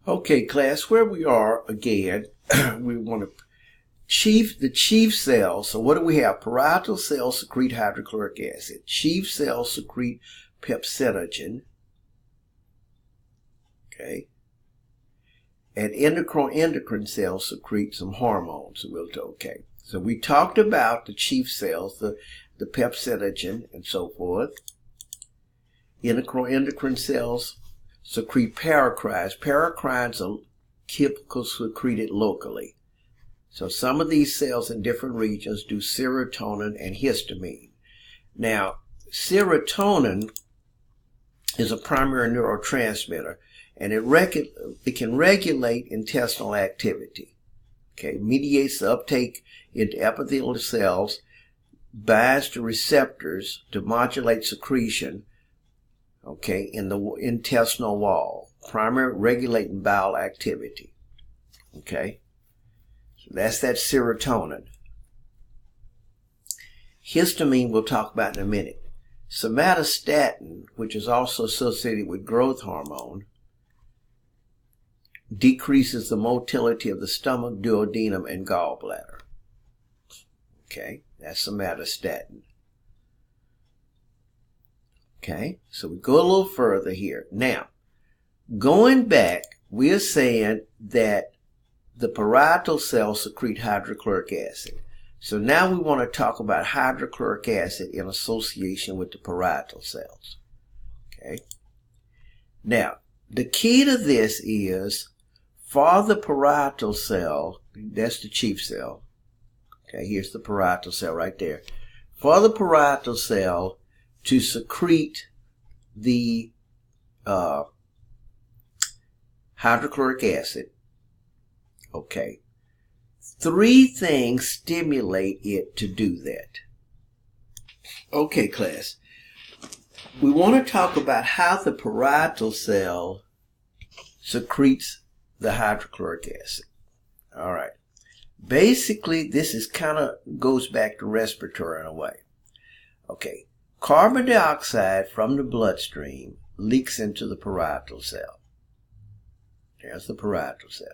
Okay, class, where we are again, we want to the chief cells. So what do we have? Parietal cells secrete hydrochloric acid. Chief cells secrete pepsinogen. Okay. And endocrine cells secrete some hormones. Okay. So we talked about the chief cells, the pepsinogen and so forth. Endocrine cells secrete paracrines. Paracrines are chemicals secreted locally. So some of these cells in different regions do serotonin and histamine. Now, serotonin is a primary neurotransmitter, and it can regulate intestinal activity. Okay, mediates the uptake into epithelial cells, binds to receptors to modulate secretion, okay, in the intestinal wall, primary regulating bowel activity. Okay, so that's that serotonin. Histamine we'll talk about in a minute. Somatostatin, which is also associated with growth hormone, decreases the motility of the stomach, duodenum, and gallbladder. Okay, that's somatostatin. Okay, so we go a little further here. Now, going back, we are saying that the parietal cells secrete hydrochloric acid. So now we want to talk about hydrochloric acid in association with the parietal cells. Okay. Now, the key to this is for the parietal cell, that's the chief cell. Okay, here's the parietal cell right there. For the parietal cell to secrete the hydrochloric acid, okay, 3 things stimulate it to do that. Okay, class, we want to talk about how the parietal cell secretes the hydrochloric acid. All right. Basically, this is kind of goes back to respiratory in a way. Okay. Carbon dioxide from the bloodstream leaks into the parietal cell. There's the parietal cell.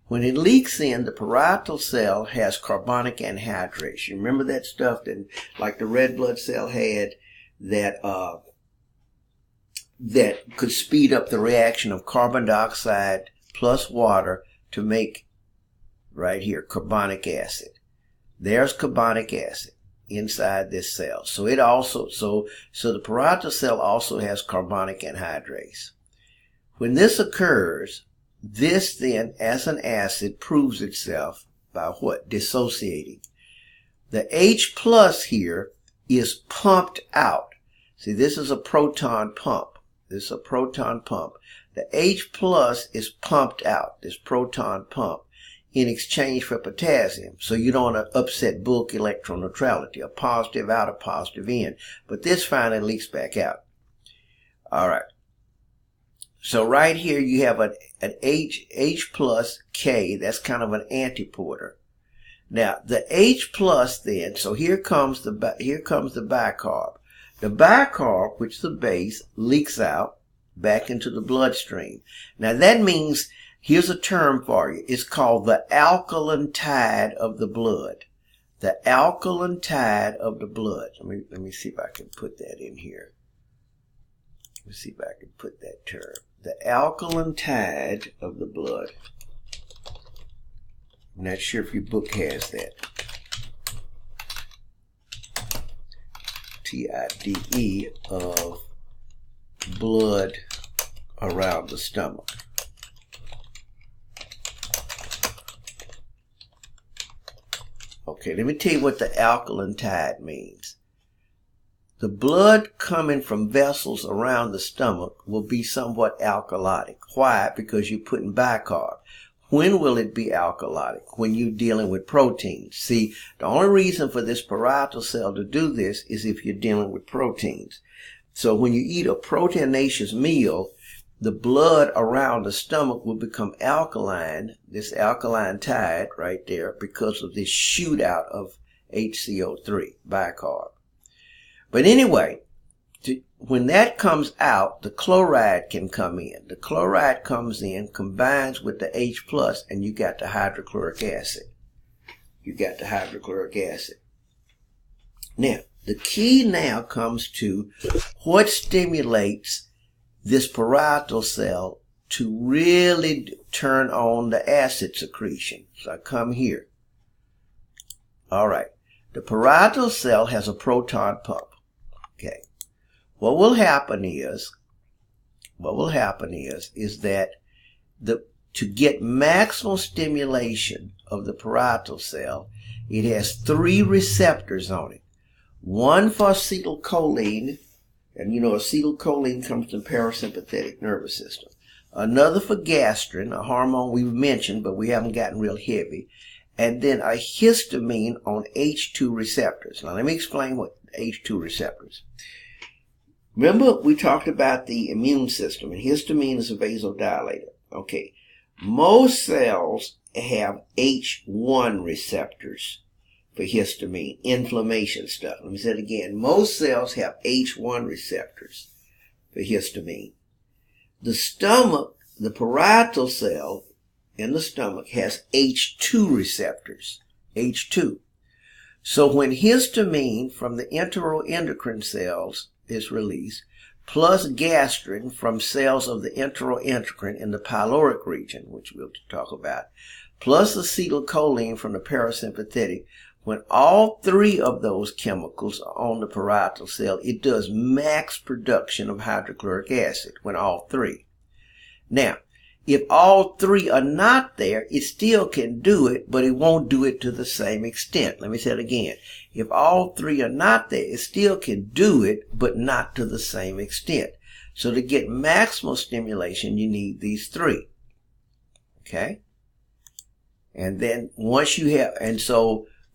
When it leaks in, the parietal cell has carbonic anhydrase. You remember that stuff that, like the red blood cell had, that could speed up the reaction of carbon dioxide plus water to make, right here, carbonic acid. There's carbonic acid inside this cell. So it also, so the parietal cell also has carbonic anhydrase. When this occurs, this then, as an acid, proves itself by what? Dissociating. The H plus here is pumped out. See, this is a proton pump. This is a proton pump. The H plus is pumped out, this proton pump, in exchange for potassium. So you don't upset bulk electron neutrality, a positive out, a positive in. But this finally leaks back out. All right. So right here you have an H plus K. That's kind of an antiporter. Now the H plus then, so here comes the bicarb. The bicarb, which is the base, leaks out back into the bloodstream. Now that means, here's a term for you. It's called the alkaline tide of the blood. The alkaline tide of the blood. Let me see if I can put that in here. Let's see if I can put that term. The alkaline tide of the blood. I'm not sure if your book has that. TIDE of blood around the stomach. Okay, let me tell you what the alkaline tide means. The blood coming from vessels around the stomach will be somewhat alkalotic. Why? Because you're putting bicarb. When will it be alkalotic? When you're dealing with proteins. See, the only reason for this parietal cell to do this is if you're dealing with proteins. So when you eat a proteinaceous meal, the blood around the stomach will become alkaline, this alkaline tide right there, because of this shootout of HCO3, bicarb. But anyway, When that comes out, the chloride can come in. The chloride comes in, combines with the H+, and you got the hydrochloric acid. Now, the key now comes to what stimulates this parietal cell to really turn on the acid secretion. So I come here. All right. The parietal cell has a proton pump. Okay. What will happen is that to get maximal stimulation of the parietal cell, it has 3 receptors on it. One for acetylcholine, and you know acetylcholine comes from the parasympathetic nervous system. Another for gastrin, a hormone we've mentioned, but we haven't gotten real heavy. And then a histamine on H2 receptors. Now let me explain what H2 receptors. Remember we talked about the immune system, and histamine is a vasodilator. Okay. Most cells have H1 receptors for histamine, inflammation stuff. Let me say it again. Most cells have H1 receptors for histamine. The stomach, the parietal cell in the stomach has H2 receptors, H2. So when histamine from the enteroendocrine cells is released, plus gastrin from cells of the enteroendocrine in the pyloric region, which we'll talk about, plus acetylcholine from the parasympathetic, when all 3 of those chemicals are on the parietal cell, it does max production of hydrochloric acid when all 3. Now, if all 3 are not there, it still can do it, but it won't do it to the same extent. Let me say it again. If all 3 are not there, it still can do it, but not to the same extent. So to get maximal stimulation, you need these 3. Okay? And then once you have,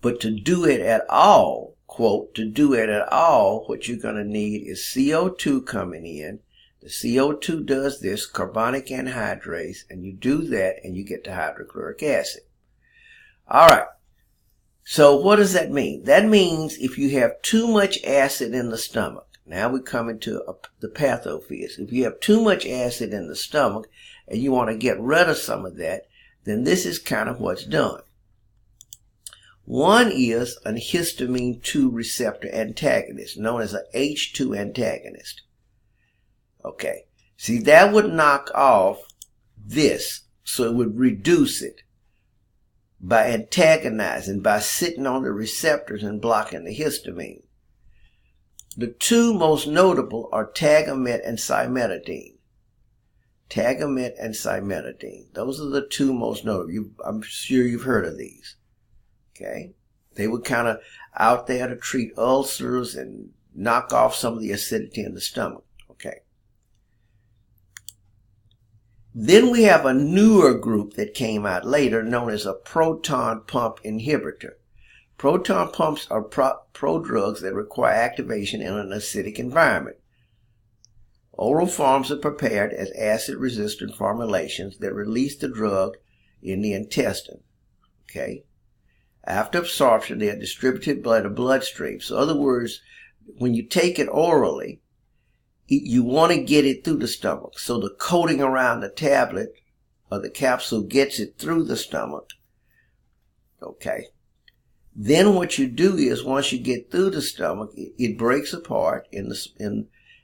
but to do it at all, quote, to do it at all, what you're going to need is CO2 coming in. The CO2 does this, carbonic anhydrase, and you do that and you get the hydrochloric acid. All right. So what does that mean? That means if you have too much acid in the stomach, now we come into the pathophys. If you have too much acid in the stomach and you want to get rid of some of that, then this is kind of what's done. One is an histamine 2 receptor antagonist, known as an H2 antagonist. Okay. See, that would knock off this, so it would reduce it by antagonizing, by sitting on the receptors and blocking the histamine. The 2 most notable are tagamet and cimetidine. Tagamet and cimetidine. Those are the 2 most notable. I'm sure you've heard of these. Okay. They were kind of out there to treat ulcers and knock off some of the acidity in the stomach. Okay. Then we have a newer group that came out later known as a proton pump inhibitor. Proton pumps are prodrugs that require activation in an acidic environment. Oral forms are prepared as acid-resistant formulations that release the drug in the intestine. Okay. After absorption, they are distributed by the bloodstream. So in other words, when you take it orally, you want to get it through the stomach. So the coating around the tablet or the capsule gets it through the stomach. Okay. Then what you do is once you get through the stomach, it breaks apart and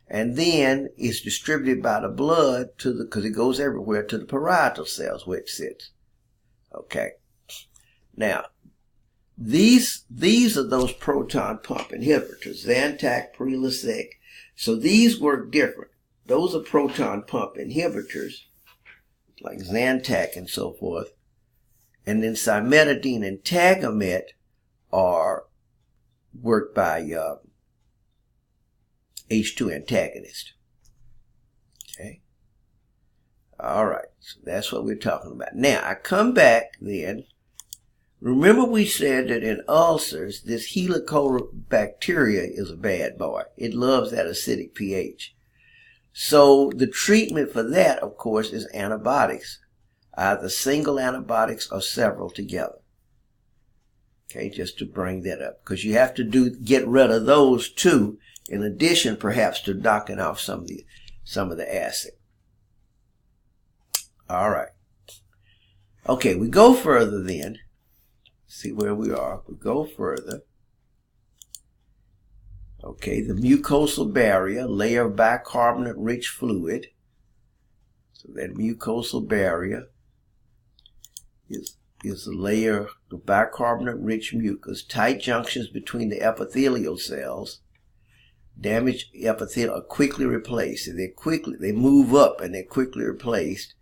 then it's distributed by the blood because it goes everywhere, to the parietal cells where it sits. Okay. Now, these are those proton pump inhibitors, Zantac, Prilosec. So these work different. Those are proton pump inhibitors, like Zantac and so forth. And then cimetidine and tagamet are worked by H2 antagonist. Okay. All right. So that's what we're talking about. Now, I come back then. Remember we said that in ulcers, this helicobacteria is a bad boy. It loves that acidic pH. So the treatment for that, of course, is antibiotics. Either single antibiotics or several together. Okay, just to bring that up. Because you have to get rid of those 2 In addition, perhaps, to knocking off some of the acid. All right. Okay, we go further then. See where we are. We go further. Okay, the mucosal barrier, layer of bicarbonate-rich fluid. So that mucosal barrier is a layer of bicarbonate-rich mucus, tight junctions between the epithelial cells. Damaged epithelial are quickly replaced. They move up and they're quickly replaced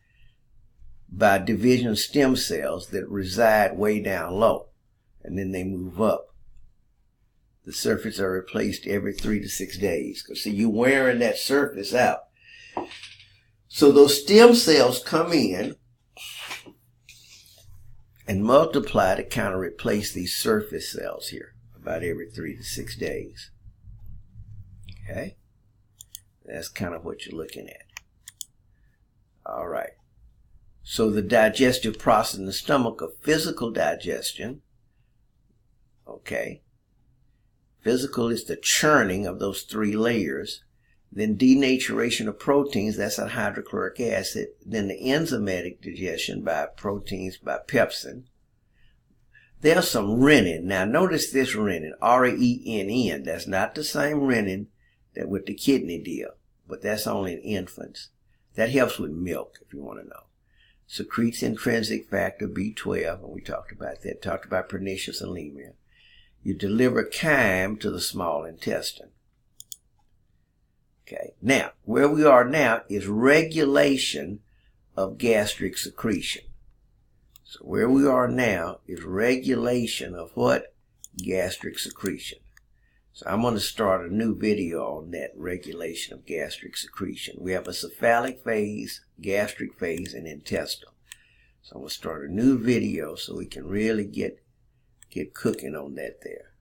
by division of stem cells that reside way down low, and then they move up. The surfaces are replaced every 3 to 6 days. Because see, you're wearing that surface out. So those stem cells come in and multiply to kind of replace these surface cells here about every 3 to 6 days. Okay? That's kind of what you're looking at. All right. So the digestive process in the stomach of physical digestion. Okay. Physical is the churning of those 3 layers. Then denaturation of proteins, that's a hydrochloric acid. Then the enzymatic digestion by proteins by pepsin. There's some renin. Now notice this renin, R-E-N-N. That's not the same renin that with the kidney deal, but that's only in infants. That helps with milk, if you want to know. Secretes intrinsic factor B12, and we talked about that. Talked about pernicious anemia. You deliver chyme to the small intestine. Okay. Now, where we are now is regulation of gastric secretion. So where we are now is regulation of what? Gastric secretion. So I'm going to start a new video on that regulation of gastric secretion. We have a cephalic phase, gastric phase, and intestinal. So I'm going to start a new video so we can really get cooking on that there.